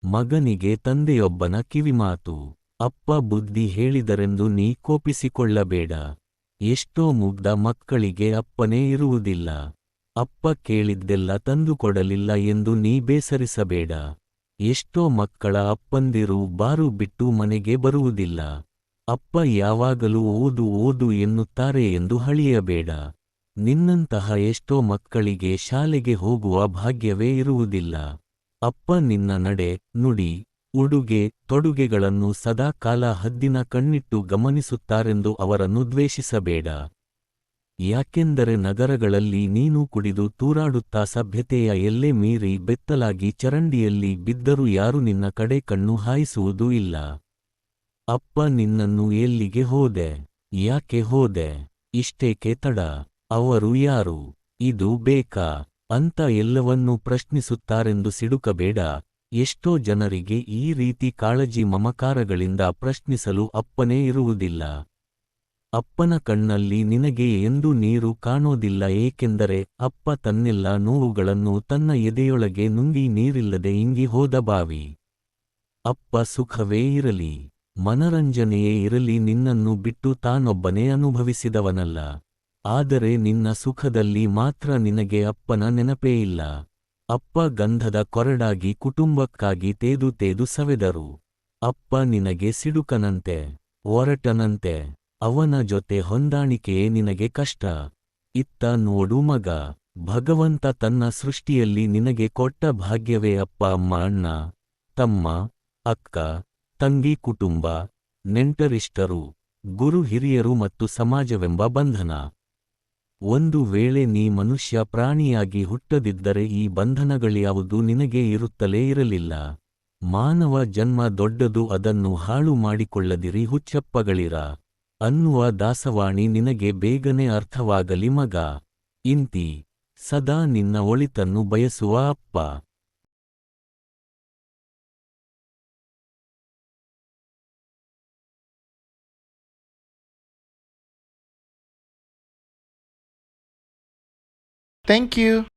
ಮಗನಿಗೆ ತಂದೆಯೊಬ್ಬನ ಕಿವಿಮಾತು. ಅಪ್ಪ ಬುದ್ಧಿ ಹೇಳಿದರೆಂದು ನೀ ಕೋಪಿಸಿಕೊಳ್ಳಬೇಡ. ಎಷ್ಟೋ ಮುಗ್ಧ ಮಕ್ಕಳಿಗೆ ಅಪ್ಪನೇ ಇರುವುದಿಲ್ಲ. ಅಪ್ಪ ಕೇಳಿದ್ದೆಲ್ಲ ತಂದುಕೊಡಲಿಲ್ಲ ಎಂದು ನೀ ಬೇಸರಿಸಬೇಡ. ಎಷ್ಟೋ ಮಕ್ಕಳ ಅಪ್ಪಂದಿರು ಬಾರು ಬಿಟ್ಟು ಮನೆಗೆ ಬರುವುದಿಲ್ಲ. ಅಪ್ಪ ಯಾವಾಗಲೂ ಓದು ಓದು ಎನ್ನುತ್ತಾರೆ ಎಂದು ಹಳಿಯಬೇಡ. ನಿನ್ನಂತಹ ಎಷ್ಟೋ ಮಕ್ಕಳಿಗೆ ಶಾಲೆಗೆ ಹೋಗುವ ಭಾಗ್ಯವೇ ಇರುವುದಿಲ್ಲ. ಅಪ್ಪ ನಿನ್ನ ನಡೆ, ನುಡಿ, ಉಡುಗೆ ತೊಡುಗೆಗಳನ್ನು ಸದಾ ಕಾಲ ಹದ್ದಿನ ಕಣ್ಣಿಟ್ಟು ಗಮನಿಸುತ್ತಾರೆಂದು ಅವರನ್ನು ದ್ವೇಷಿಸಬೇಡ. ಯಾಕೆಂದರೆ ನಗರಗಳಲ್ಲಿ ನೀನು ಕುಡಿದು ತೂರಾಡುತ್ತಾ ಸಭ್ಯತೆಯ ಎಲ್ಲೆ ಮೀರಿ ಬೆತ್ತಲಾಗಿ ಚರಂಡಿಯಲ್ಲಿ ಬಿದ್ದರೂ ಯಾರು ನಿನ್ನ ಕಡೆ ಕಣ್ಣು ಹಾಯಿಸುವುದೂ ಇಲ್ಲ. ಅಪ್ಪ ನಿನ್ನನ್ನು ಎಲ್ಲಿಗೆ ಹೋದೆ, ಯಾಕೆ ಹೋದೆ, ಇಷ್ಟೇಕೆ ತಡ, ಅವರು ಯಾರು, ಇದು ಬೇಕಾ ಅಂತ ಎಲ್ಲವನ್ನೂ ಪ್ರಶ್ನಿಸುತ್ತಾರೆಂದು ಸಿಡುಕಬೇಡ. ಎಷ್ಟೋ ಜನರಿಗೆ ಈ ರೀತಿ ಕಾಳಜಿ ಮಮಕಾರಗಳಿಂದ ಪ್ರಶ್ನಿಸಲು ಅಪ್ಪನೇ ಇರುವುದಿಲ್ಲ. ಅಪ್ಪನ ಕಣ್ಣಲ್ಲಿ ನಿನಗೆ ಎಂದೂ ನೀರು ಕಾಣೋದಿಲ್ಲ, ಏಕೆಂದರೆ ಅಪ್ಪ ತನ್ನೆಲ್ಲ ನೋವುಗಳನ್ನು ತನ್ನ ಎದೆಯೊಳಗೆ ನುಂಗಿ ನೀರಿಲ್ಲದೆ ಇಂಗಿ ಹೋದ ಬಾವಿ. ಅಪ್ಪ ಸುಖವೇ ಇರಲಿ, ಮನರಂಜನೆಯೇ ಇರಲಿ ನಿನ್ನನ್ನು ಬಿಟ್ಟು ತಾನೊಬ್ಬನೇ ಅನುಭವಿಸಿದವನಲ್ಲ. ಆದರೆ ನಿನ್ನ ಸುಖದಲ್ಲಿ ಮಾತ್ರ ನಿನಗೆ ಅಪ್ಪನ ನೆನಪೇ ಇಲ್ಲ. ಅಪ್ಪ ಗಂಧದ ಕೊರಡಾಗಿ ಕುಟುಂಬಕ್ಕಾಗಿ ತೇದು ತೇದು ಸವೆದರು. ಅಪ್ಪ ನಿನಗೆ ಸಿಡುಕನಂತೆ, ಒರಟನಂತೆ. ಅವನ ಜೊತೆ ಹೊಂದಾಣಿಕೆಯೇ ನಿನಗೆ ಕಷ್ಟ. ಇತ್ತ ನೋಡು ಮಗ, ಭಗವಂತ ತನ್ನ ಸೃಷ್ಟಿಯಲ್ಲಿ ನಿನಗೆ ಕೊಟ್ಟ ಭಾಗ್ಯವೇ ಅಪ್ಪ ಅಮ್ಮ ಅಣ್ಣ ತಮ್ಮ ಅಕ್ಕ ತಂಗಿ ಕುಟುಂಬ ನೆಂಟರಿಷ್ಟರು ಗುರು ಹಿರಿಯರು ಮತ್ತು ಸಮಾಜವೆಂಬ ಬಂಧನ. ಒಂದು ವೇಳೆ ನೀ ಮನುಷ್ಯ ಪ್ರಾಣಿಯಾಗಿ ಹುಟ್ಟದಿದ್ದರೆ ಈ ಬಂಧನಗಳ್ಯಾವುದೂ ನಿನಗೆ ಇರುತ್ತಲೇ ಇರಲಿಲ್ಲ. ಮಾನವ ಜನ್ಮ ದೊಡ್ಡದು, ಅದನ್ನು ಹಾಳು ಮಾಡಿಕೊಳ್ಳದಿರಿ ಹುಚ್ಚಪ್ಪಗಳಿರ ಅನ್ನುವ ದಾಸವಾಣಿ ನಿನಗೆ ಬೇಗನೆ ಅರ್ಥವಾಗಲಿ ಮಗ. ಇಂತಿ ಸದಾ ನಿನ್ನ ಒಳಿತನ್ನು ಬಯಸುವ ಅಪ್ಪ. Thank you.